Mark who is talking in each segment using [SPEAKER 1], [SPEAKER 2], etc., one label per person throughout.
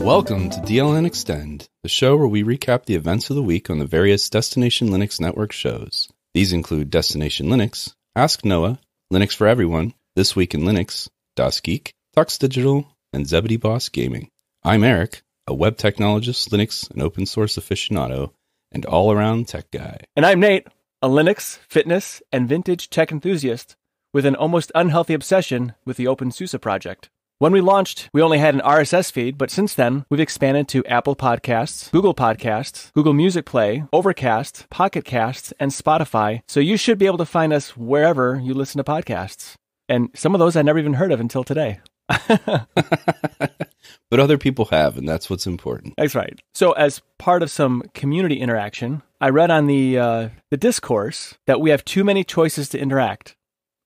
[SPEAKER 1] Welcome to DLN Xtend, the show where we recap the events of the week on the various Destination Linux Network shows. These include Destination Linux, Ask Noah, Linux for Everyone, This Week in Linux, Das Geek, Tux Digital, and Zebedee Boss Gaming. I'm Eric, a web technologist, Linux, and open source aficionado, and all-around tech guy.
[SPEAKER 2] And I'm Nate, a Linux, fitness, and vintage tech enthusiast with an almost unhealthy obsession with the OpenSUSE project. When we launched, we only had an RSS feed, but since then, we've expanded to Apple Podcasts, Google Music Play, Overcast, Pocket Casts, and Spotify, so you should be able to find us wherever you listen to podcasts. And some of those I never even heard of until today.
[SPEAKER 1] But other people have, and that's what's important.
[SPEAKER 2] That's right. So as part of some community interaction, I read on the discourse that we have too many choices to interact.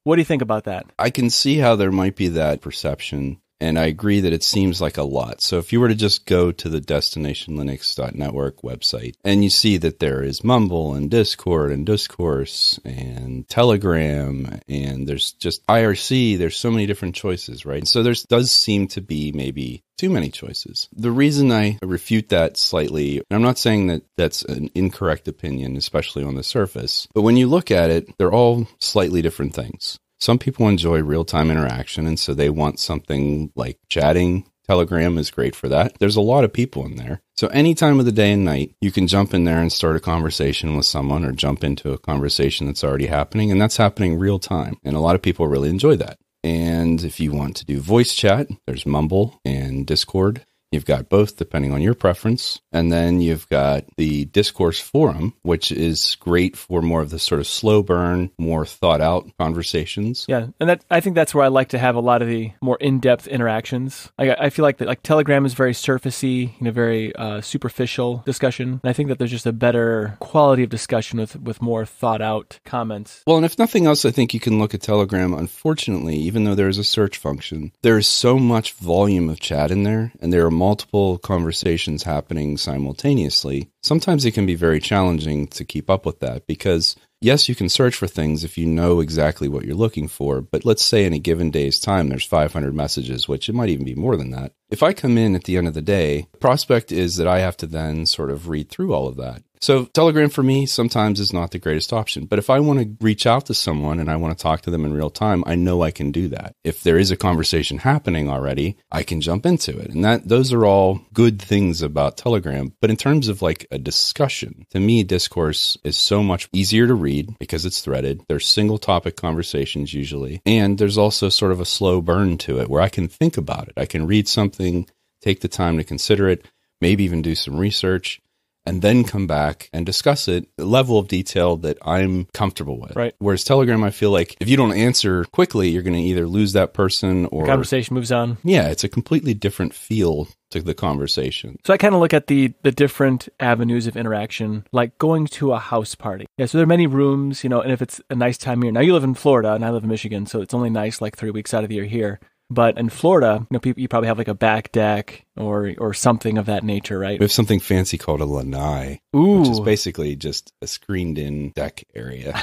[SPEAKER 2] What do you think about that?
[SPEAKER 1] I can see how there might be that perception, and I agree that it seems like a lot. So if you were to just go to the destinationlinux.network website, and you see that there is Mumble and Discord and Discourse and Telegram, and there's just IRC, there's so many different choices, right? So there does seem to be maybe too many choices. The reason I refute that slightly, and I'm not saying that that's an incorrect opinion, especially on the surface, but when you look at it, they're all slightly different things. Some people enjoy real-time interaction, and so they want something like chatting. Telegram is great for that. There's a lot of people in there. So any time of the day and night, you can jump in there and start a conversation with someone or jump into a conversation that's already happening, and that's happening real time. And a lot of people really enjoy that. And if you want to do voice chat, there's Mumble and Discord. You've got both, depending on your preference. And then you've got the Discourse forum, which is great for more of the sort of slow burn, more thought out conversations.
[SPEAKER 2] Yeah, and I think that's where I like to have a lot of the more in-depth interactions. I feel like Telegram is very surfacey, very superficial discussion. And I think that there's just a better quality of discussion with more thought out comments.
[SPEAKER 1] Well, and if nothing else, I think you can look at Telegram. Unfortunately, even though there is a search function, there is so much volume of chat in there, and there are multiple conversations happening simultaneously. Sometimes it can be very challenging to keep up with that because, yes, you can search for things if you know exactly what you're looking for, but let's say in a given day's time there's 500 messages, which it might even be more than that. If I come in at the end of the day, the prospect is that I have to then sort of read through all of that. So Telegram for me sometimes is not the greatest option. But if I want to reach out to someone and I want to talk to them in real time, I know I can do that. If there is a conversation happening already, I can jump into it. And those are all good things about Telegram. But in terms of like a discussion, to me, Discourse is so much easier to read because it's threaded. There's single topic conversations usually. And there's also sort of a slow burn to it where I can think about it. I can read something, take the time to consider it, maybe even do some research, and then come back and discuss it at a level of detail that I'm comfortable with.
[SPEAKER 2] Right.
[SPEAKER 1] Whereas Telegram, I feel like if you don't answer quickly, you're going to either lose that person or...
[SPEAKER 2] The conversation moves on.
[SPEAKER 1] Yeah, it's a completely different feel to the conversation.
[SPEAKER 2] So I kind of look at the different avenues of interaction, like going to a house party. Yeah, so there are many rooms, and if it's a nice time of year. Now, you live in Florida, and I live in Michigan, so it's only nice like 3 weeks out of the year here. But in Florida, you probably have like a back deck or something of that nature, right?
[SPEAKER 1] We have something fancy called a lanai, which is basically just a screened-in deck area.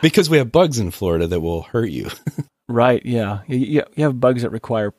[SPEAKER 1] Because we have bugs in Florida that will hurt you.
[SPEAKER 2] Right, yeah. You have bugs that require,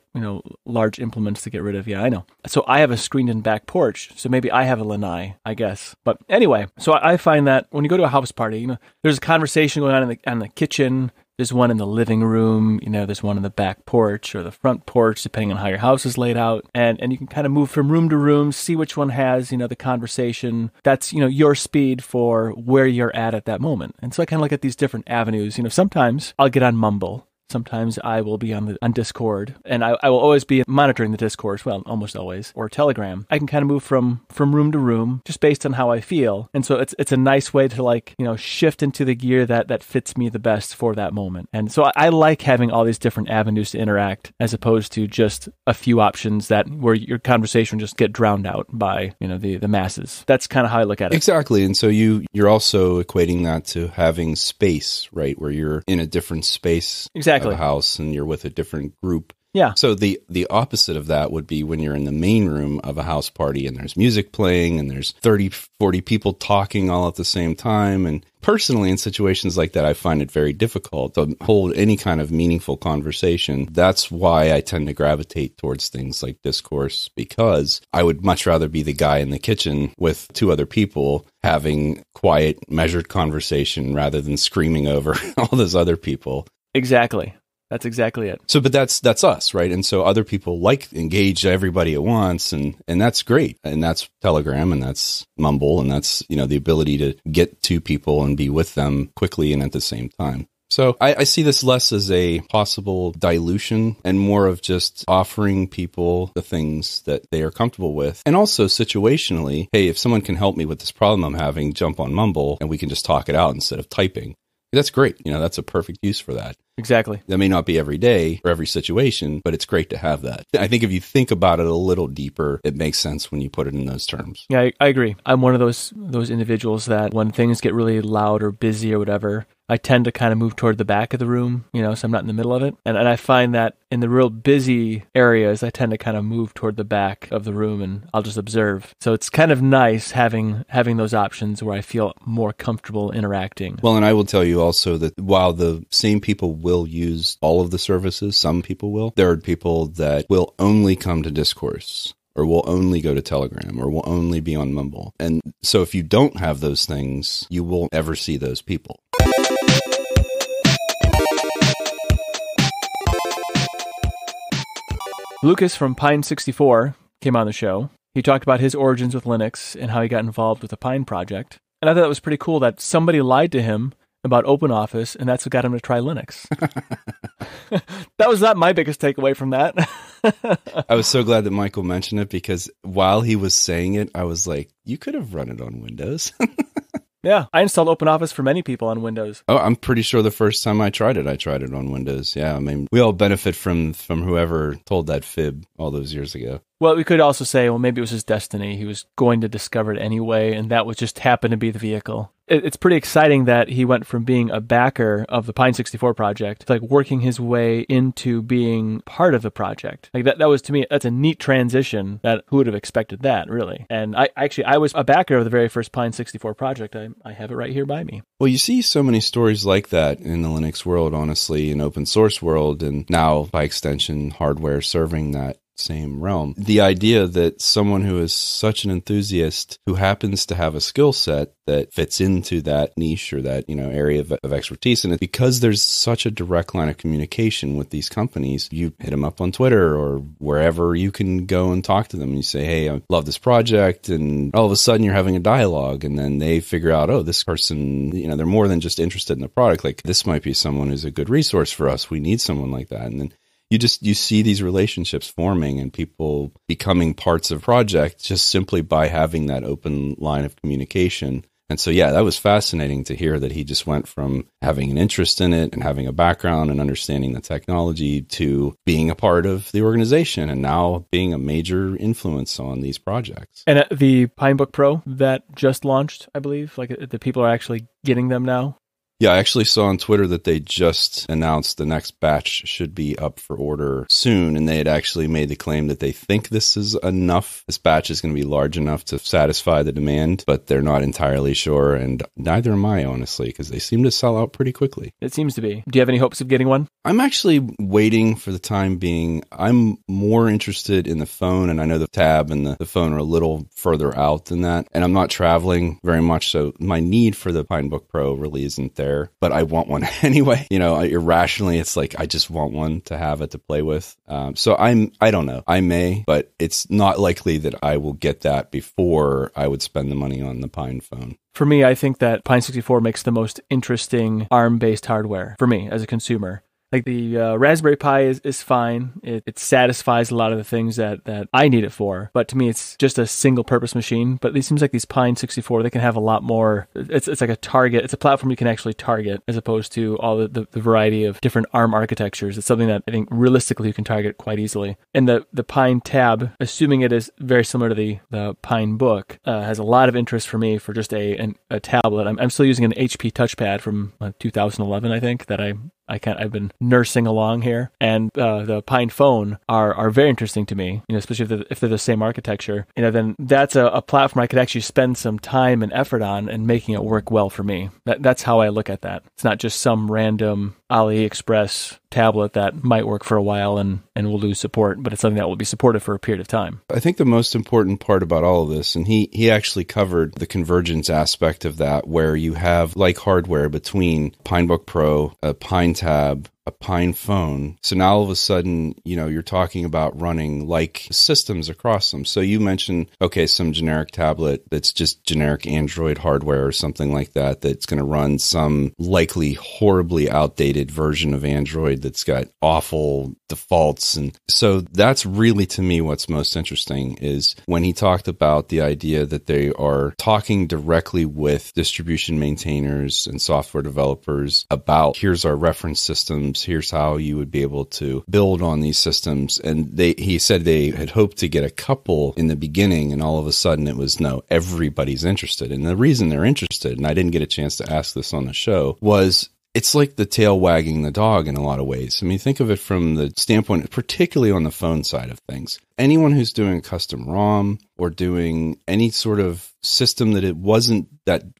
[SPEAKER 2] large implements to get rid of. Yeah, I know. So I have a screened-in back porch, so maybe I have a lanai, I guess. But anyway, so I find that when you go to a house party, there's a conversation going on in the kitchen. There's one in the living room, there's one in the back porch or the front porch, depending on how your house is laid out. And you can kind of move from room to room, see which one has, the conversation. That's, your speed for where you're at that moment. And so I kind of look at these different avenues. Sometimes I'll get on Mumble. Sometimes I will be on Discord, and I will always be monitoring the Discourse, well, almost always, or Telegram. I can kind of move from room to room just based on how I feel. And so it's a nice way to shift into the gear that fits me the best for that moment. And so I like having all these different avenues to interact as opposed to just a few options where your conversation just get drowned out by, the masses. That's kind of how I look at it.
[SPEAKER 1] Exactly. And so you're also equating that to having space, right? Where you're in a different space.
[SPEAKER 2] Exactly.
[SPEAKER 1] Of a house and you're with a different group
[SPEAKER 2] Yeah.
[SPEAKER 1] So the opposite of that would be when you're in the main room of a house party and there's music playing and there's 30, 40 people talking all at the same time. And personally, in situations like that, I find it very difficult to hold any kind of meaningful conversation. That's why I tend to gravitate towards things like Discourse, because I would much rather be the guy in the kitchen with two other people having quiet, measured conversation rather than screaming over all those other people.
[SPEAKER 2] Exactly. That's exactly it.
[SPEAKER 1] So, but that's us, right? And so other people engage everybody at once, and that's great. And that's Telegram, and that's Mumble, and that's, the ability to get to people and be with them quickly and at the same time. So I see this less as a possible dilution and more of just offering people the things that they are comfortable with. And also situationally, hey, if someone can help me with this problem I'm having, jump on Mumble and we can just talk it out instead of typing. That's great. That's a perfect use for that.
[SPEAKER 2] Exactly.
[SPEAKER 1] That may not be every day or every situation, but it's great to have that. I think if you think about it a little deeper, it makes sense when you put it in those terms.
[SPEAKER 2] Yeah, I agree. I'm one of those individuals that when things get really loud or busy or whatever, I tend to kind of move toward the back of the room, so I'm not in the middle of it. And I find that in the real busy areas, I tend to kind of move toward the back of the room and I'll just observe. So it's kind of nice having those options where I feel more comfortable interacting.
[SPEAKER 1] Well, and I will tell you also that while the same people will use all of the services, some people will, there are people that will only come to Discourse, or will only go to Telegram, or will only be on Mumble. And so if you don't have those things, you won't ever see those people.
[SPEAKER 2] Lukasz from PINE64 came on the show. He talked about his origins with Linux and how he got involved with the Pine project. And I thought that was pretty cool that somebody lied to him about OpenOffice, and that's what got him to try Linux. That was not my biggest takeaway from that.
[SPEAKER 1] I was so glad that Michael mentioned it, because while he was saying it, I was like, you could have run it on Windows.
[SPEAKER 2] Yeah, I installed OpenOffice for many people on Windows.
[SPEAKER 1] Oh, I'm pretty sure the first time I tried it on Windows. Yeah, I mean, we all benefit from whoever told that fib all those years ago.
[SPEAKER 2] Well, we could also say, well, maybe it was his destiny. He was going to discover it anyway, and that was just happened to be the vehicle. It's pretty exciting that he went from being a backer of the Pine64 project to working his way into being part of the project. That was, to me, that's a neat transition. That who would have expected that, really? And I was a backer of the very first Pine64 project. I have it right here by me.
[SPEAKER 1] Well, you see so many stories like that in the Linux world, honestly, in open source world, and now by extension, hardware serving that same realm. The idea that someone who is such an enthusiast, who happens to have a skill set that fits into that niche or that area of expertise, and because there's such a direct line of communication with these companies, you hit them up on Twitter or wherever you can go and talk to them, and you say, hey, I love this project, and all of a sudden you're having a dialogue, and then they figure out, oh, this person, they're more than just interested in the product. Like, this might be someone who's a good resource for us. We need someone like that. And then you see these relationships forming and people becoming parts of projects just simply by having that open line of communication. And so, yeah, that was fascinating to hear that he just went from having an interest in it and having a background and understanding the technology to being a part of the organization and now being a major influence on these projects.
[SPEAKER 2] And the Pinebook Pro that just launched, I believe, the people are actually getting them now.
[SPEAKER 1] Yeah, I actually saw on Twitter that they just announced the next batch should be up for order soon, and they had actually made the claim that they think this is enough. This batch is going to be large enough to satisfy the demand, but they're not entirely sure, and neither am I, honestly, because they seem to sell out pretty quickly.
[SPEAKER 2] It seems to be. Do you have any hopes of getting one?
[SPEAKER 1] I'm actually waiting for the time being. I'm more interested in the phone, and I know the tab and the phone are a little further out than that, and I'm not traveling very much, so my need for the Pinebook Pro really isn't there. But I want one anyway. Irrationally, it's like I just want one to have it to play with. So I don't know. I may, but it's not likely that I will get that before I would spend the money on the Pine phone.
[SPEAKER 2] For me, I think that Pine64 makes the most interesting ARM-based hardware for me as a consumer. The Raspberry Pi is fine. It satisfies a lot of the things that I need it for. But to me, it's just a single-purpose machine. But it seems like these Pine64, they can have a lot more. It's like a target. It's a platform you can actually target as opposed to all the variety of different ARM architectures. It's something that I think realistically you can target quite easily. And the Pine Tab, assuming it is very similar to the Pine Book, has a lot of interest for me for just a tablet. I'm still using an HP touchpad from 2011, I think, that I I've been nursing along here, and the Pine phone are very interesting to me. Especially if they're the same architecture. Then that's a platform I could actually spend some time and effort on and making it work well for me. That's how I look at that. It's not just some random AliExpress tablet that might work for a while and will lose support, but it's something that will be supported for a period of time.
[SPEAKER 1] I think the most important part about all of this, and he actually covered the convergence aspect of that, where you have like hardware between Pinebook Pro, a Pine Tab, a Pine phone. So now all of a sudden, you're talking about running like systems across them. So you mentioned, okay, some generic tablet that's just generic Android hardware or something like that, that's going to run some likely horribly outdated version of Android that's got awful defaults. And so that's really, to me, what's most interesting is when he talked about the idea that they are talking directly with distribution maintainers and software developers about, here's our reference systems, here's how you would be able to build on these systems. And he said they had hoped to get a couple in the beginning, and all of a sudden it was, no, everybody's interested. And the reason they're interested, and I didn't get a chance to ask this on the show, was it's like the tail wagging the dog in a lot of ways. I mean, think of it from the standpoint, particularly on the phone side of things. Anyone who's doing a custom ROM or doing any sort of system that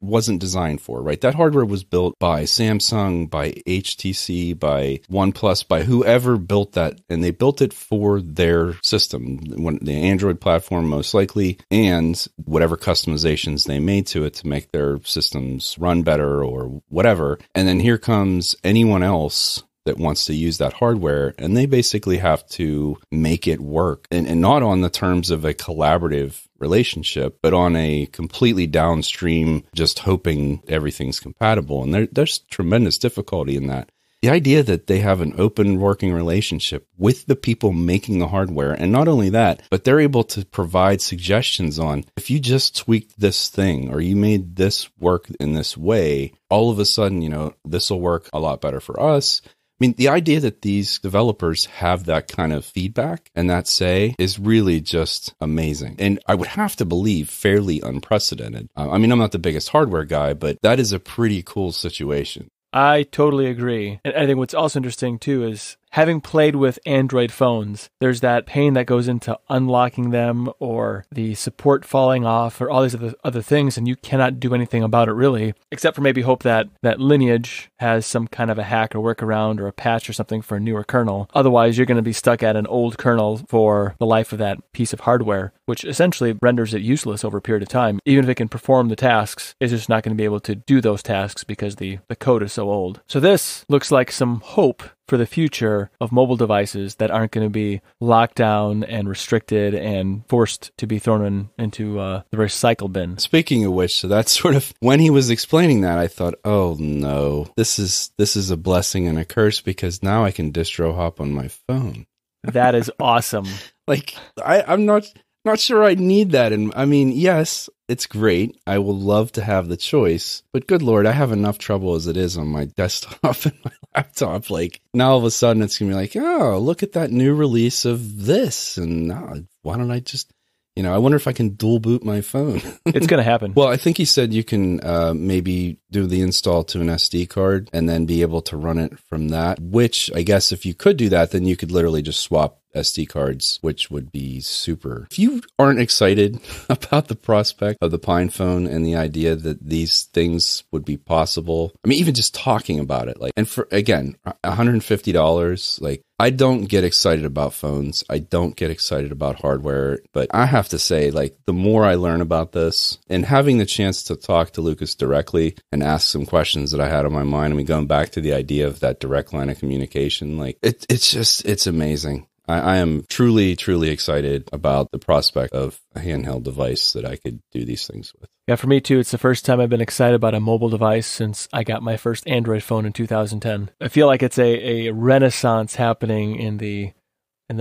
[SPEAKER 1] wasn't designed for, right? That hardware was built by Samsung, by HTC, by OnePlus, by whoever built that, and they built it for their system, the Android platform most likely, and whatever customizations they made to it to make their systems run better or whatever. And then here comes anyone else that wants to use that hardware, and they basically have to make it work, and not on the terms of a collaborative relationship, but on a completely downstream, just hoping everything's compatible. And there's tremendous difficulty in that. The idea that they have an open working relationship with the people making the hardware, and not only that, but they're able to provide suggestions on, if you just tweaked this thing or you made this work in this way, all of a sudden, this will work a lot better for us. I mean, the idea that these developers have that kind of feedback and that say is really just amazing. And I would have to believe fairly unprecedented. I'm not the biggest hardware guy, but that is a pretty cool situation.
[SPEAKER 2] I totally agree. And I think what's also interesting too is, having played with Android phones, there's that pain that goes into unlocking them or the support falling off or all these other things, and you cannot do anything about it really, except for maybe hope that Lineage has some kind of a hack or workaround or a patch or something for a newer kernel. Otherwise, you're going to be stuck at an old kernel for the life of that piece of hardware, which essentially renders it useless over a period of time. Even if it can perform the tasks, it's just not going to be able to do those tasks because the code is so old. So this looks like some hope for the future of mobile devices that aren't going to be locked down and restricted and forced to be thrown into the recycle bin.
[SPEAKER 1] Speaking of which, so that's sort of, when he was explaining that, I thought, oh no, this is a blessing and a curse, because now I can distro hop on my phone.
[SPEAKER 2] That is awesome.
[SPEAKER 1] Like, I'm not sure I need that. And I mean, yes, it's great. I will love to have the choice, but good Lord, I have enough trouble as it is on my desktop and my laptop. Like, now all of a sudden it's going to be like, oh, look at that new release of this. And why don't I just, I wonder if I can dual boot my phone.
[SPEAKER 2] It's going to happen.
[SPEAKER 1] Well, I think he said you can maybe do the install to an SD card and then be able to run it from that, which I guess if you could do that, then you could literally just swap SD cards, which would be super. If you aren't excited about the prospect of the Pine phone and the idea that these things would be possible, I mean, even just talking about it, like, and for, again, $150, like, I don't get excited about phones. I don't get excited about hardware, but I have to say, like, the more I learn about this and having the chance to talk to Lukasz directly and ask some questions that I had on my mind, I mean, going back to the idea of that direct line of communication, like, it's amazing. I am truly, truly excited about the prospect of a handheld device that I could do these things with.
[SPEAKER 2] Yeah, for me too, it's the first time I've been excited about a mobile device since I got my first Android phone in 2010. I feel like it's a renaissance happening in the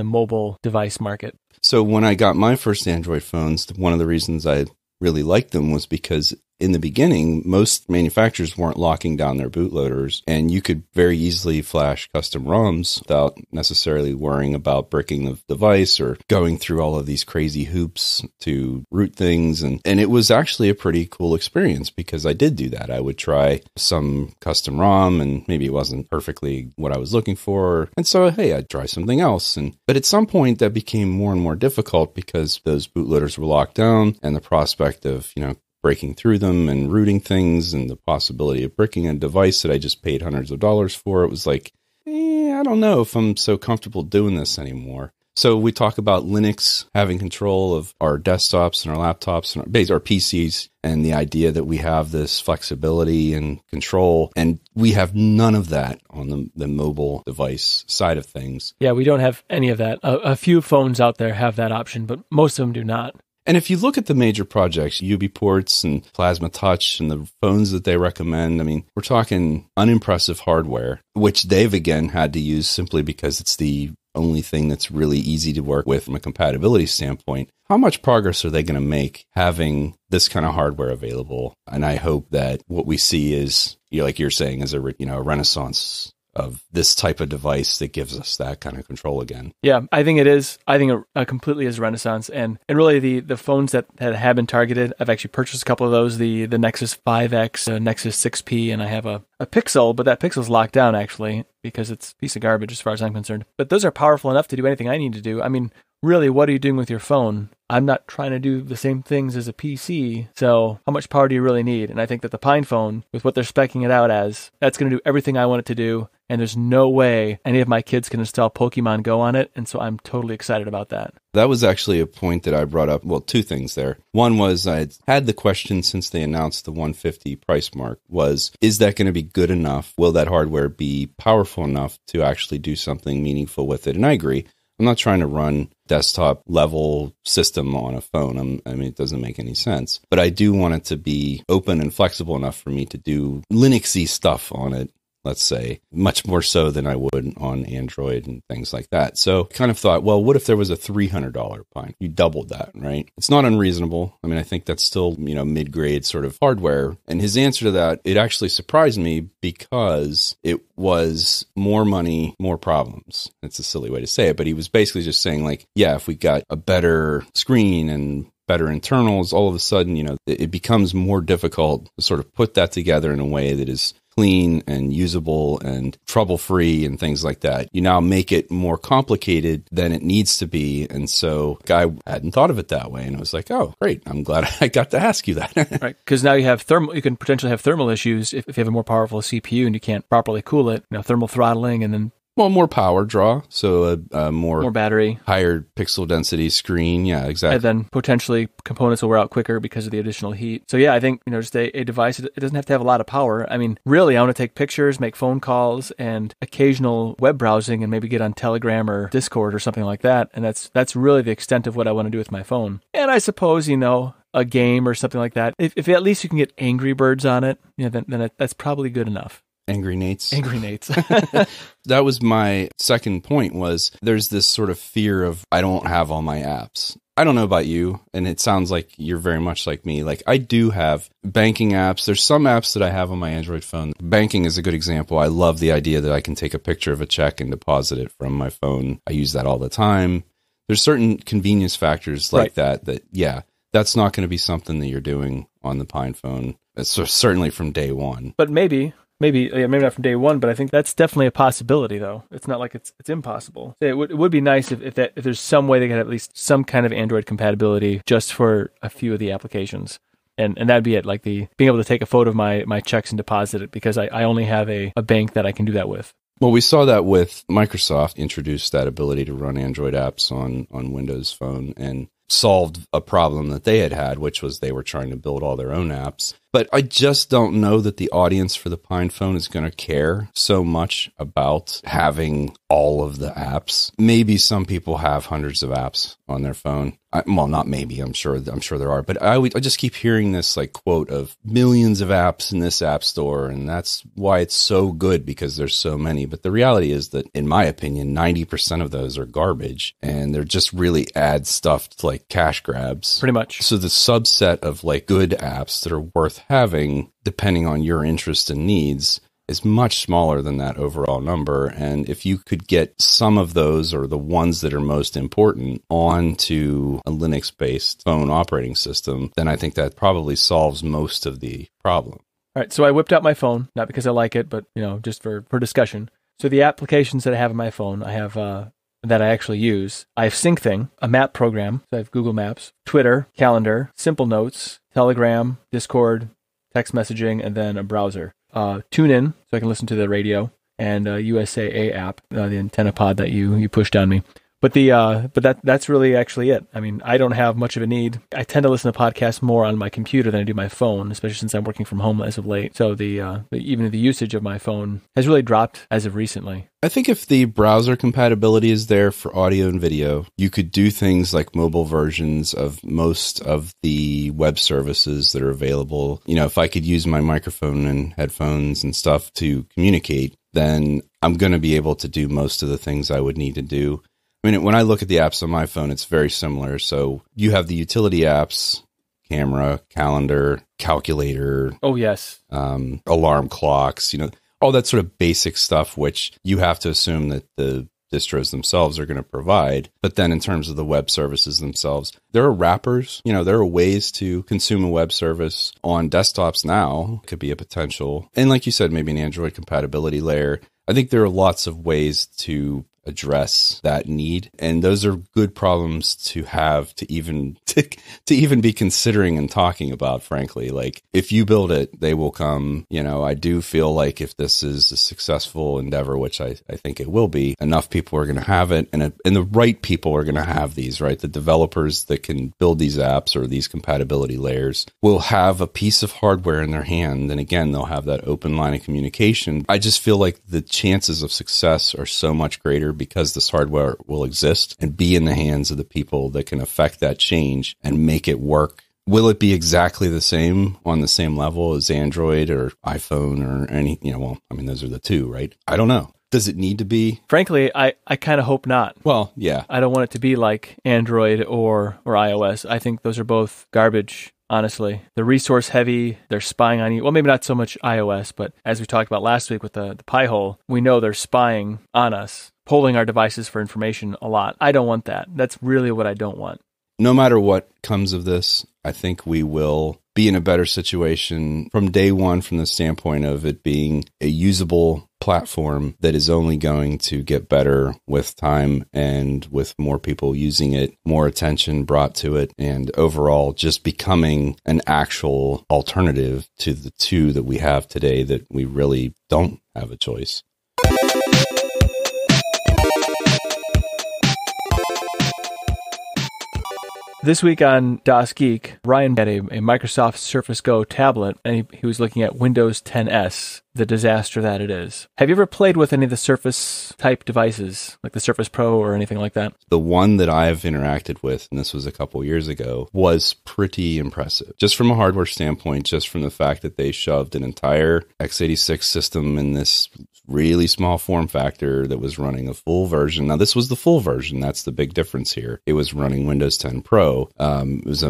[SPEAKER 2] mobile device market.
[SPEAKER 1] So when I got my first Android phones, one of the reasons I really liked them was because in the beginning, most manufacturers weren't locking down their bootloaders, and you could very easily flash custom ROMs without necessarily worrying about bricking the device or going through all of these crazy hoops to root things. And it was actually a pretty cool experience because I did do that. I would try some custom ROM and maybe it wasn't perfectly what I was looking for. And so, hey, I'd try something else. But at some point that became more and more difficult because those bootloaders were locked down and the prospect of, breaking through them and rooting things and the possibility of bricking a device that I just paid hundreds of dollars for. It was like, I don't know if I'm so comfortable doing this anymore. So we talk about Linux having control of our desktops and our laptops and our PCs, and the idea that we have this flexibility and control, and we have none of that on the mobile device side of things.
[SPEAKER 2] Yeah, we don't have any of that. A few phones out there have that option, but most of them do not.
[SPEAKER 1] And if you look at the major projects, UbiPorts and Plasma Touch and the phones that they recommend, I mean, we're talking unimpressive hardware, which they've again had to use simply because it's the only thing that's really easy to work with from a compatibility standpoint. How much progress are they going to make having this kind of hardware available? And I hope that what we see is, like you're saying, is a renaissance of this type of device that gives us that kind of control again.
[SPEAKER 2] Yeah, I think it is. I think it completely is a renaissance. And really the phones that have been targeted, I've actually purchased a couple of those, the Nexus 5X, Nexus 6P, and I have a Pixel, but that Pixel's locked down actually because it's a piece of garbage as far as I'm concerned. But those are powerful enough to do anything I need to do. I mean, really, what are you doing with your phone? I'm not trying to do the same things as a PC, so how much power do you really need? And I think that the Pine phone, with what they're speccing it out as, that's going to do everything I want it to do, and there's no way any of my kids can install Pokemon Go on it, and so I'm totally excited about that.
[SPEAKER 1] That was actually a point that I brought up. Well, two things there. One was I had the question since they announced the 150 price mark was, is that going to be good enough? Will that hardware be powerful enough to actually do something meaningful with it? And I agree. I'm not trying to run desktop level system on a phone. I mean, it doesn't make any sense. But I do want it to be open and flexible enough for me to do Linuxy stuff on it, let's say, much more so than I would on Android and things like that. So kind of thought, well, what if there was a $300 Pine? You doubled that, right? It's not unreasonable. I mean, I think that's still, mid-grade sort of hardware. And his answer to that, it actually surprised me because it was more money, more problems. It's a silly way to say it, but he was basically just saying like, yeah, if we got a better screen and better internals, all of a sudden, it becomes more difficult to sort of put that together in a way that is clean and usable and trouble-free and things like that. You now make it more complicated than it needs to be. And so I hadn't thought of it that way. And I was like, oh, great. I'm glad I got to ask you that.
[SPEAKER 2] Right. Because now you can potentially have thermal issues if you have a more powerful CPU and you can't properly cool it, thermal throttling and then
[SPEAKER 1] more power draw, so a more
[SPEAKER 2] battery,
[SPEAKER 1] higher pixel density screen. Yeah, exactly.
[SPEAKER 2] And then potentially components will wear out quicker because of the additional heat. So yeah, I think, just a device, it doesn't have to have a lot of power. I mean, really, I want to take pictures, make phone calls, and occasional web browsing, and maybe get on Telegram or Discord or something like that. And that's really the extent of what I want to do with my phone. And I suppose, a game or something like that. If at least you can get Angry Birds on it, then that's probably good enough.
[SPEAKER 1] Angry Nates.
[SPEAKER 2] That
[SPEAKER 1] was my second point was there's this sort of fear of I don't have all my apps. I don't know about you, and it sounds like you're very much like me. Like I do have banking apps. There's some apps that I have on my Android phone. Banking is a good example. I love the idea that I can take a picture of a check and deposit it from my phone. I use that all the time. There's certain convenience factors like that, yeah, that's not going to be something that you're doing on the Pine phone. It's certainly from day one.
[SPEAKER 2] But maybe not from day one, but I think that's definitely a possibility, though. It's not like it's impossible. It would be nice if there's some way they could have at least some kind of Android compatibility just for a few of the applications. And that'd be it, like being able to take a photo of my checks and deposit it, because I only have a bank that I can do that with.
[SPEAKER 1] Well, we saw that with Microsoft introduced that ability to run Android apps on Windows Phone and solved a problem that they had, which was they were trying to build all their own apps. But I just don't know that the audience for the Pine phone is going to care so much about having all of the apps. Maybe some people have hundreds of apps on their phone. Well, not maybe. I'm sure there are. But I just keep hearing this quote of millions of apps in this app store, and that's why it's so good, because there's so many. But the reality is that, in my opinion, 90% of those are garbage, and they're just really add stuff to like cash grabs.
[SPEAKER 2] Pretty much.
[SPEAKER 1] So the subset of like good apps that are worth having, depending on your interest and needs, is much smaller than that overall number. And if you could get some of those, or the ones that are most important, onto a Linux-based phone operating system, then I think that probably solves most of the problem.
[SPEAKER 2] All right, so I whipped out my phone, not because I like it, but just for discussion. So the applications that I have on my phone, I have that I actually use. I have SyncThing, a map program. So I have Google Maps, Twitter, Calendar, Simple Notes, Telegram, Discord, text messaging, and then a browser. TuneIn, so I can listen to the radio, and USAA app, the antenna pod that you pushed on me. But that's really actually it. I mean, I don't have much of a need. I tend to listen to podcasts more on my computer than I do my phone, especially since I'm working from home as of late. So even the usage of my phone has really dropped as of recently.
[SPEAKER 1] I think if the browser compatibility is there for audio and video, you could do things like mobile versions of most of the web services that are available. If I could use my microphone and headphones and stuff to communicate, then I'm going to be able to do most of the things I would need to do. I mean, when I look at the apps on my phone, it's very similar. So you have the utility apps, camera, calendar, calculator.
[SPEAKER 2] Oh, yes.
[SPEAKER 1] Alarm clocks, all that sort of basic stuff, which you have to assume that the distros themselves are going to provide. But then in terms of the web services themselves, there are wrappers. There are ways to consume a web service on desktops now. Could be a potential. And like you said, maybe an Android compatibility layer. I think there are lots of ways to address that need, and those are good problems to have to even be considering and talking about, frankly. Like, if you build it, they will come. I do feel like if this is a successful endeavor, which I think it will be, enough people are going to have it, and the right people are going to have these, right? The developers that can build these apps or these compatibility layers will have a piece of hardware in their hand, and again, they'll have that open line of communication. I just feel like the chances of success are so much greater because this hardware will exist and be in the hands of the people that can affect that change and make it work. Will it be exactly the same on the same level as Android or iPhone or any, those are the two, right? I don't know. Does it need to be?
[SPEAKER 2] Frankly, I kind of hope not.
[SPEAKER 1] Well, yeah.
[SPEAKER 2] I don't want it to be like Android or iOS. I think those are both garbage. Honestly, they're resource heavy. They're spying on you. Well, maybe not so much iOS, but as we talked about last week with the Pi-hole, we know they're spying on us, polling our devices for information a lot. I don't want that. That's really what I don't want.
[SPEAKER 1] No matter what comes of this, I think we will be in a better situation from day one, from the standpoint of it being a usable platform that is only going to get better with time and with more people using it, more attention brought to it, and overall just becoming an actual alternative to the two that we have today that we really don't have a choice.
[SPEAKER 2] This week on DOS Geek, Ryan had a Microsoft Surface Go tablet, and he was looking at Windows 10s, the disaster that it is. Have you ever played with any of the Surface-type devices, like the Surface Pro or anything like that?
[SPEAKER 1] The one that I've interacted with, and this was a couple years ago, was pretty impressive. Just from a hardware standpoint, just from the fact that they shoved an entire x86 system in this really small form factor that was running a full version. Now, this was the full version. That's the big difference here. It was running Windows 10 Pro. It was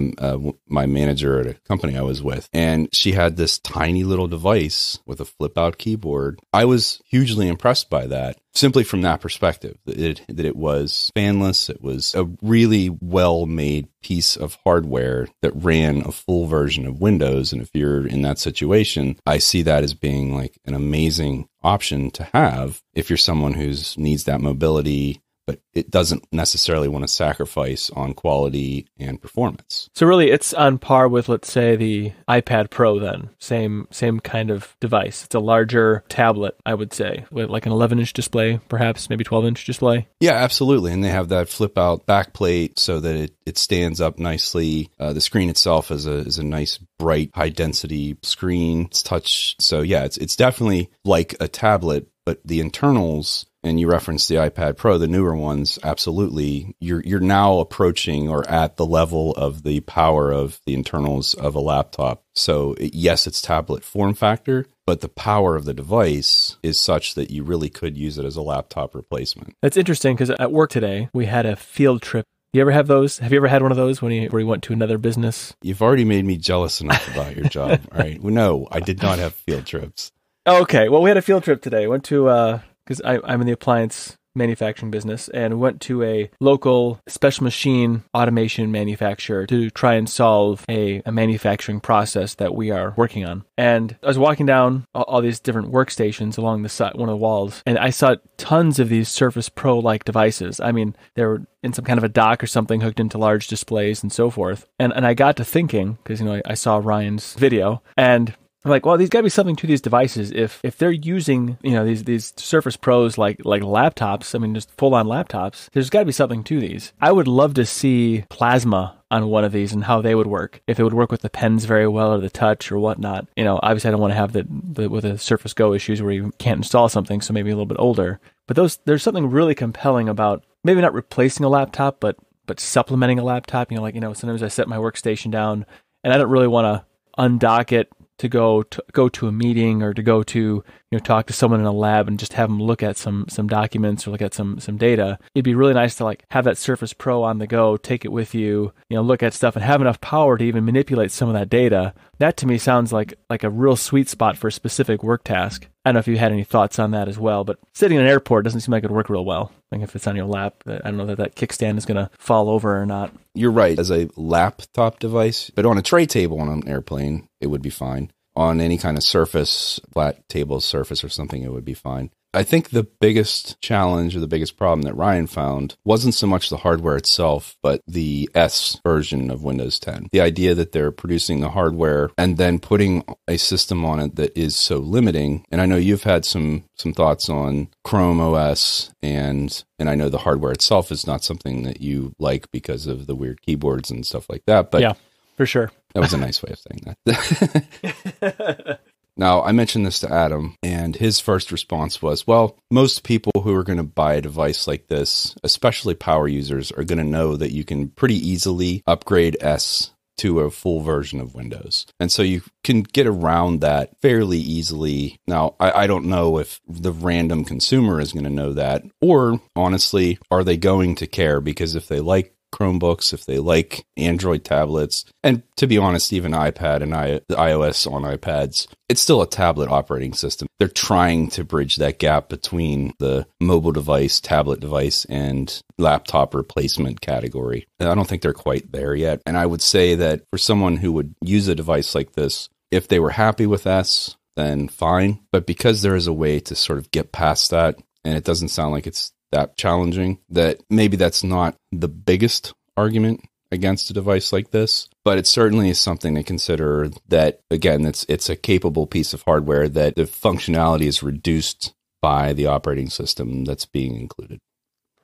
[SPEAKER 1] my manager at a company I was with, and she had this tiny little device with a flip-out keyboard. I was hugely impressed by that, simply from that perspective, that it was fanless. It was a really well-made piece of hardware that ran a full version of Windows. And if you're in that situation, I see that as being like an amazing option to have if you're someone who needs that mobility, but it doesn't necessarily want to sacrifice on quality and performance.
[SPEAKER 2] So really, it's on par with, let's say, the iPad Pro then. Same kind of device. It's a larger tablet, I would say, with like an 11-inch display, perhaps, maybe 12-inch display.
[SPEAKER 1] Yeah, absolutely. And they have that flip-out backplate so that it stands up nicely. The screen itself is a nice, bright, high-density screen. It's touch. So yeah, it's definitely like a tablet, but the internals, and you referenced the iPad Pro, the newer ones, absolutely. You're now approaching or at the level of the power of the internals of a laptop. So yes, it's tablet form factor, but the power of the device is such that you really could use it as a laptop replacement.
[SPEAKER 2] That's interesting because at work today, we had a field trip You ever have those? Have you ever had one of those where you went to another business?
[SPEAKER 1] You've already made me jealous enough about your job. All right. Well, no, I did not have field trips.
[SPEAKER 2] Okay. Well, we had a field trip today. Went to, because I'm in the appliance manufacturing business, and went to a local special machine automation manufacturer to try and solve a manufacturing process that we are working on. And I was walking down all these different workstations along the side, one of the walls, and I saw tons of these Surface Pro-like devices. I mean, they were in some kind of a dock or something hooked into large displays and so forth. And I got to thinking, because, I saw Ryan's video, and I'm like, well, there's got to be something to these devices. If they're using, these Surface Pros like laptops, I mean, just full-on laptops, there's got to be something to these. I would love to see plasma on one of these and how they would work. If it would work with the pens very well or the touch or whatnot. Obviously I don't want to have the with the Surface Go issues where you can't install something, so maybe a little bit older. But there's something really compelling about maybe not replacing a laptop, but supplementing a laptop. Sometimes I set my workstation down and I don't really want to undock it to go to a meeting or to go to talk to someone in a lab and just have them look at some documents or look at some data. It'd be really nice to have that Surface Pro on the go, take it with you, look at stuff and have enough power to even manipulate some of that data. That to me sounds like a real sweet spot for a specific work task. I don't know if you had any thoughts on that as well, but sitting in an airport doesn't seem like it'd work real well. If it's on your lap, I don't know that kickstand is going to fall over or not.
[SPEAKER 1] You're right. As a laptop device, but on a tray table on an airplane, it would be fine. On any kind of surface, flat table surface or something, it would be fine. I think the biggest challenge or the biggest problem that Ryan found wasn't so much the hardware itself, but the S version of Windows 10. The idea that they're producing the hardware and then putting a system on it that is so limiting. And I know you've had some thoughts on Chrome OS, and I know the hardware itself is not something that you like because of the weird keyboards and stuff like that. But
[SPEAKER 2] yeah, for sure.
[SPEAKER 1] That was a nice way of saying that. Now, I mentioned this to Adam, and his first response was, well, most people who are going to buy a device like this, especially power users, are going to know that you can pretty easily upgrade S to a full version of Windows. And so you can get around that fairly easily. Now, I don't know if the random consumer is going to know that, or honestly, are they going to care? Because if they like Chromebooks, if they like Android tablets, and to be honest, even iPad and iOS on iPads, it's still a tablet operating system. They're trying to bridge that gap between the mobile device, tablet device, and laptop replacement category. And I don't think they're quite there yet. And I would say that for someone who would use a device like this, if they were happy with S, then fine. But because there is a way to sort of get past that, and it doesn't sound like it's that challenging, that maybe that's not the biggest argument against a device like this, but it certainly is something to consider. That again, it's a capable piece of hardware that the functionality is reduced by the operating system that's being included.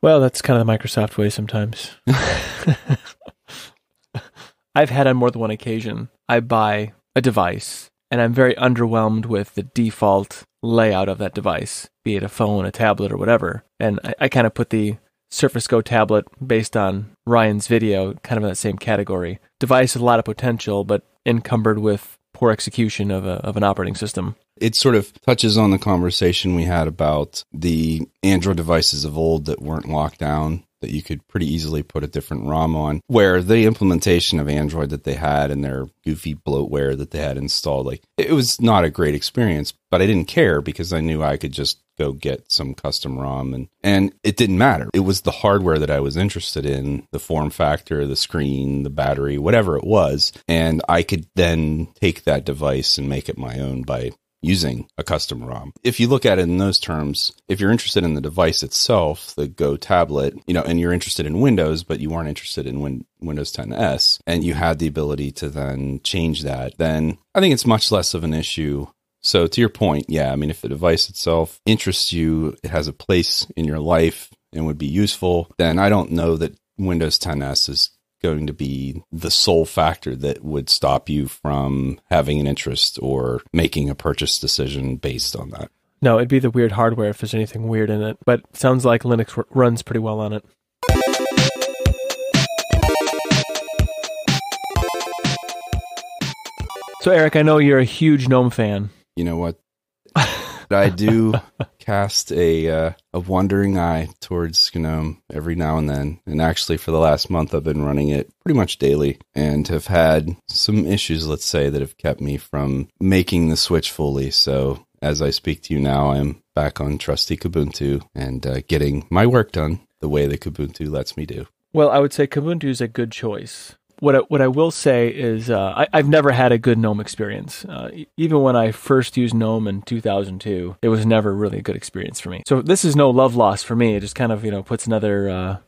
[SPEAKER 2] Well, that's kind of the Microsoft way sometimes. I've had on more than one occasion, I buy a device and I'm very underwhelmed with the default layout of that device, be it a phone, a tablet, or whatever. And I kind of put the Surface Go tablet, based on Ryan's video, kind of in that same category. Device with a lot of potential, but encumbered with poor execution of an operating system.
[SPEAKER 1] It sort of touches on the conversation we had about the Android devices of old that weren't locked down, that you could pretty easily put a different ROM on, where the implementation of Android that they had and their goofy bloatware that they had installed, like, it was not a great experience, but I didn't care because I knew I could just go get some custom ROM, and it didn't matter. It was the hardware that I was interested in, the form factor, the screen, the battery, whatever it was, and I could then take that device and make it my own by using a custom ROM. If you look at it in those terms, if you're interested in the device itself, the Go tablet, and you're interested in Windows, but you weren't interested in Windows 10S, and you had the ability to then change that, then I think it's much less of an issue. So to your point, yeah, I mean, if the device itself interests you, it has a place in your life and would be useful, then I don't know that Windows 10S is going to be the sole factor that would stop you from having an interest or making a purchase decision based on that.
[SPEAKER 2] No, it'd be the weird hardware if there's anything weird in it, but it sounds like Linux runs pretty well on it. So Eric, I know you're a huge GNOME fan.
[SPEAKER 1] You know what? But I do cast a wandering eye towards GNOME every now and then. And actually, for the last month, I've been running it pretty much daily and have had some issues, let's say, that have kept me from making the switch fully. So as I speak to you now, I'm back on trusty Kubuntu and getting my work done the way that Kubuntu lets me do.
[SPEAKER 2] Well, I would say Kubuntu is a good choice. What I will say is I've never had a good GNOME experience. Even when I first used GNOME in 2002, it was never really a good experience for me. So this is no love loss for me. It just kind of puts another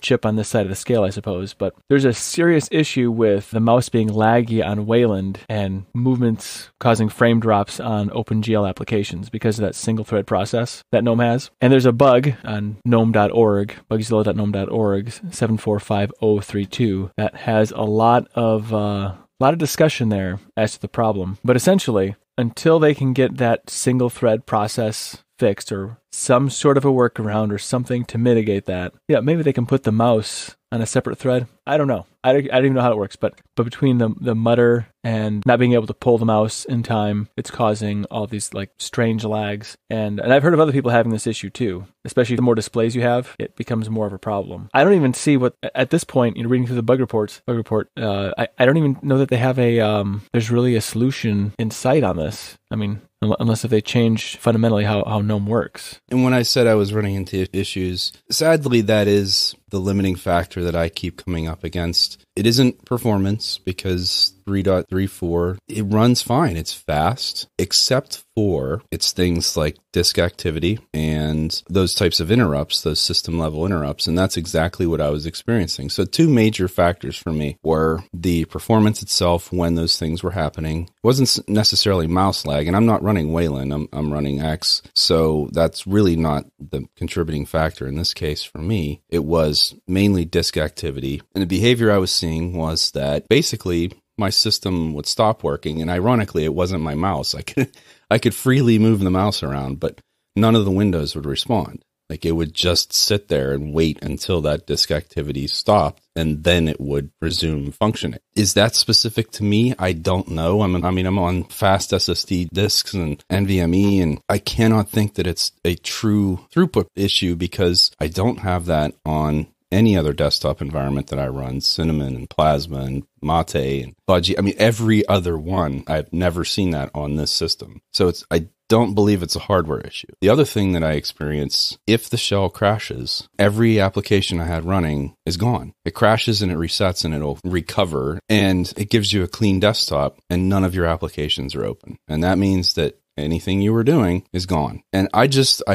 [SPEAKER 2] chip on this side of the scale, I suppose. But there's a serious issue with the mouse being laggy on Wayland and movements causing frame drops on OpenGL applications because of that single thread process that GNOME has. And there's a bug on gnome.org, bugzilla.gnome.org, 745032, that has a lot of discussion there as to the problem. But essentially, until they can get that single thread process fixed or some sort of a workaround or something to mitigate that, maybe they can put the mouse on a separate thread. I don't know. I don't even know how it works, but between the mutter and not being able to pull the mouse in time, it's causing all these like strange lags. And I've heard of other people having this issue too, especially the more displays you have, it becomes more of a problem. I don't even see what, at this point, reading through the bug report, I don't even know that they have there's really a solution in sight on this. I mean, unless if they change fundamentally how GNOME works.
[SPEAKER 1] And when I said I was running into issues, sadly, that is the limiting factor that I keep coming up against. It isn't performance because 3.34, it runs fine. It's fast, except for it's things like disk activity and those types of interrupts, those system level interrupts. And that's exactly what I was experiencing. So two major factors for me were the performance itself when those things were happening. It wasn't necessarily mouse lag, and I'm not running Wayland, I'm running X. So that's really not the contributing factor in this case for me. It was mainly disk activity. And the behavior I was seeing was that basically my system would stop working, and ironically, it wasn't my mouse. I could freely move the mouse around, but none of the windows would respond. Like it would just sit there and wait until that disk activity stopped, and then it would resume functioning. Is that specific to me? I don't know. I'm on fast SSD disks and NVMe, and I cannot think that it's a true throughput issue because I don't have that on any other desktop environment that I run, Cinnamon and Plasma and Mate and Budgie. I mean, every other one, I've never seen that on this system. So I don't believe it's a hardware issue. The other thing that I experience, if the shell crashes, every application I had running is gone. It crashes and it resets and it'll recover, and it gives you a clean desktop and none of your applications are open. And that means that anything you were doing is gone. And I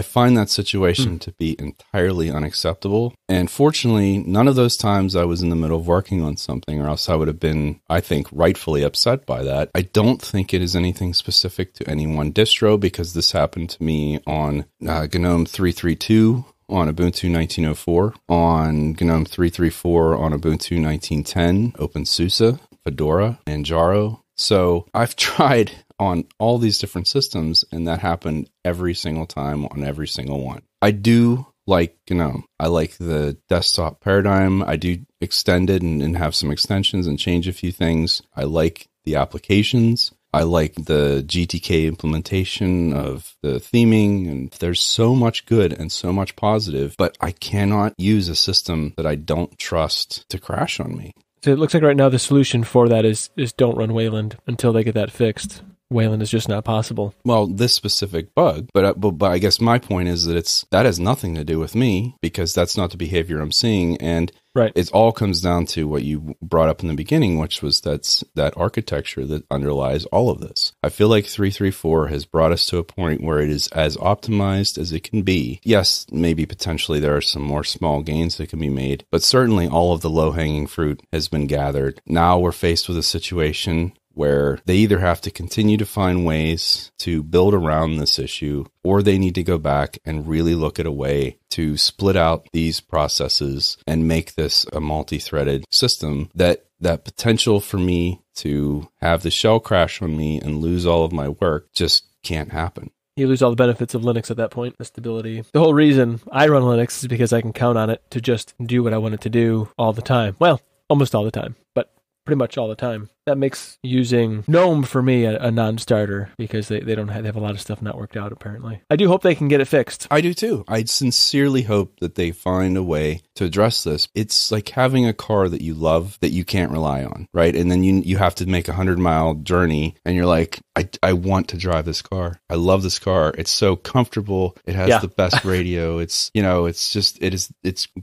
[SPEAKER 1] find that situation to be entirely unacceptable. And fortunately, none of those times I was in the middle of working on something, or else I would have been, I think, rightfully upset by that. I don't think it is anything specific to any one distro, because this happened to me on GNOME 3.32, on Ubuntu 19.04, on GNOME 3.34, on Ubuntu 19.10, OpenSUSE, Fedora, Manjaro. So I've tried on all these different systems, and that happened every single time on every single one. I do like GNOME. I like the desktop paradigm. I do extend it and have some extensions and change a few things. I like the applications. I like the GTK implementation of the theming, and there's so much good and so much positive, but I cannot use a system that I don't trust to crash on me.
[SPEAKER 2] So it looks like right now the solution for that is don't run Wayland until they get that fixed. Wayland is just not possible.
[SPEAKER 1] Well, this specific bug, but I guess my point is that that has nothing to do with me, because that's not the behavior I'm seeing, and
[SPEAKER 2] right.
[SPEAKER 1] It all comes down to what you brought up in the beginning, which was that architecture that underlies all of this. I feel like 3.34 has brought us to a point where it is as optimized as it can be. Yes, maybe potentially there are some more small gains that can be made, but certainly all of the low-hanging fruit has been gathered. Now we're faced with a situation where they either have to continue to find ways to build around this issue, or they need to go back and really look at a way to split out these processes and make this a multi-threaded system. That potential for me to have the shell crash on me and lose all of my work just can't happen.
[SPEAKER 2] You lose all the benefits of Linux at that point, the stability. The whole reason I run Linux is because I can count on it to just do what I want it to do all the time. Well, almost all the time, but pretty much all the time. That makes using GNOME for me a non-starter because they have a lot of stuff not worked out apparently. I do hope they can get it fixed.
[SPEAKER 1] I do too. I sincerely hope that they find a way to address this. It's like having a car that you love that you can't rely on, right? And then you have to make a 100-mile journey and you're like, I want to drive this car. I love this car. It's so comfortable. It has the best radio. It's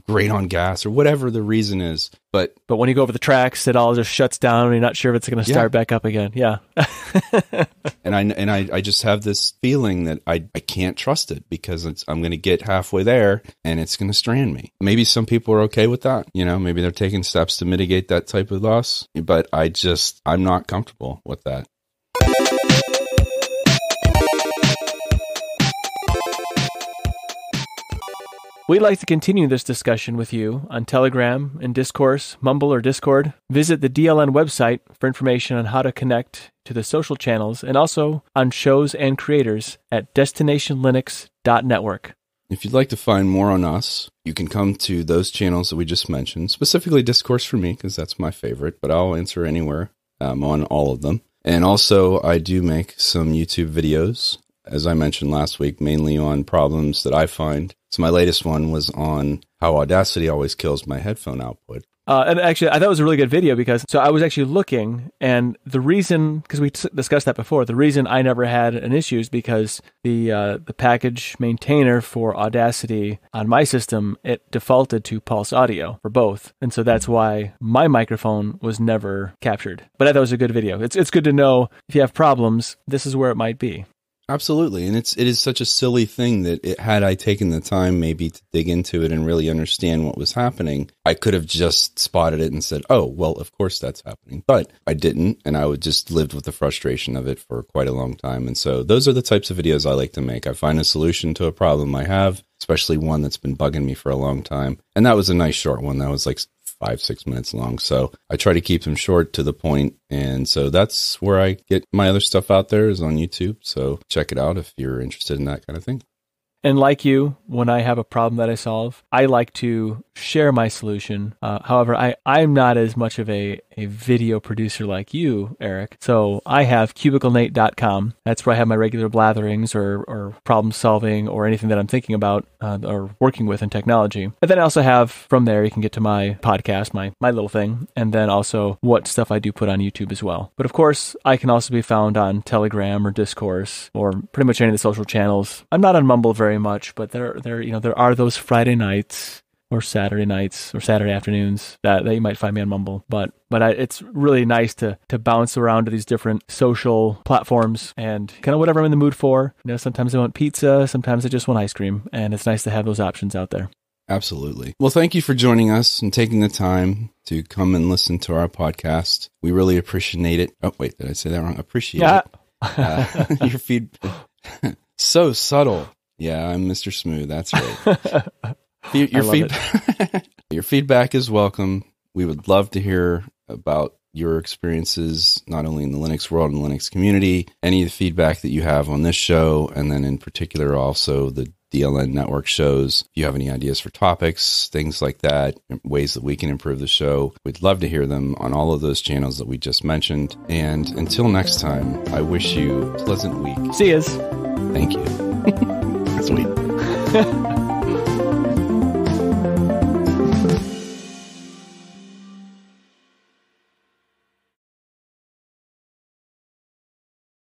[SPEAKER 1] great on gas or whatever the reason is. But
[SPEAKER 2] when you go over the tracks, it all just shuts down and you're not sure if it's going to start back up again. Yeah.
[SPEAKER 1] and I just have this feeling that I can't trust it because I'm going to get halfway there and it's going to strand me. Maybe some people are okay with that. Maybe they're taking steps to mitigate that type of loss, but I'm not comfortable with that.
[SPEAKER 2] We'd like to continue this discussion with you on Telegram and Discourse, Mumble, or Discord. Visit the DLN website for information on how to connect to the social channels and also on shows and creators at destinationlinux.network.
[SPEAKER 1] If you'd like to find more on us, you can come to those channels that we just mentioned, specifically Discourse for me, because that's my favorite, but I'll answer anywhere on all of them. And also, I do make some YouTube videos, as I mentioned last week, mainly on problems that I find. So my latest one was on how Audacity always kills my headphone output.
[SPEAKER 2] And actually, I thought it was a really good video because I was actually looking, and the reason, because we discussed that before, the reason I never had an issue is because the package maintainer for Audacity on my system, it defaulted to Pulse Audio for both. And so that's why my microphone was never captured. But I thought it was a good video. It's good to know if you have problems, this is where it might be.
[SPEAKER 1] Absolutely. And it is such a silly thing that had I taken the time maybe to dig into it and really understand what was happening, I could have just spotted it and said, oh, well, of course that's happening. But I didn't, and I would just lived with the frustration of it for quite a long time. And so those are the types of videos I like to make. I find a solution to a problem I have, especially one that's been bugging me for a long time. And that was a nice short one. That was like 5-6 minutes long. So I try to keep them short to the point. And so that's where I get my other stuff out there is on YouTube. So check it out if you're interested in that kind of thing.
[SPEAKER 2] And like you, when I have a problem that I solve, I like to share my solution. However, I'm not as much of a video producer like you, Eric. So I have cubiclenate.com. That's where I have my regular blatherings or problem solving or anything that I'm thinking about or working with in technology. And then I also have, from there, you can get to my podcast, my little thing, and then also what stuff I do put on YouTube as well. But of course, I can also be found on Telegram or Discourse or pretty much any of the social channels. I'm not on Mumble very much, but there are those Friday nights or Saturday nights or Saturday afternoons that you might find me on Mumble. But it's really nice to bounce around to these different social platforms and kind of whatever I'm in the mood for. Sometimes I want pizza, sometimes I just want ice cream, and it's nice to have those options out there.
[SPEAKER 1] Absolutely. Well, thank you for joining us and taking the time to come and listen to our podcast. We really appreciate it. Oh, wait, did I say that wrong? Appreciate it. Your feedback. So subtle. Yeah, I'm Mr. Smooth. That's right. Your feedback is welcome. We would love to hear about your experiences, not only in the Linux world and the Linux community, any of the feedback that you have on this show, and then in particular also the DLN network shows. If you have any ideas for topics, things like that, ways that we can improve the show, we'd love to hear them on all of those channels that we just mentioned. And until next time, I wish you a pleasant week.
[SPEAKER 2] See yous.
[SPEAKER 1] Thank you. Sweet.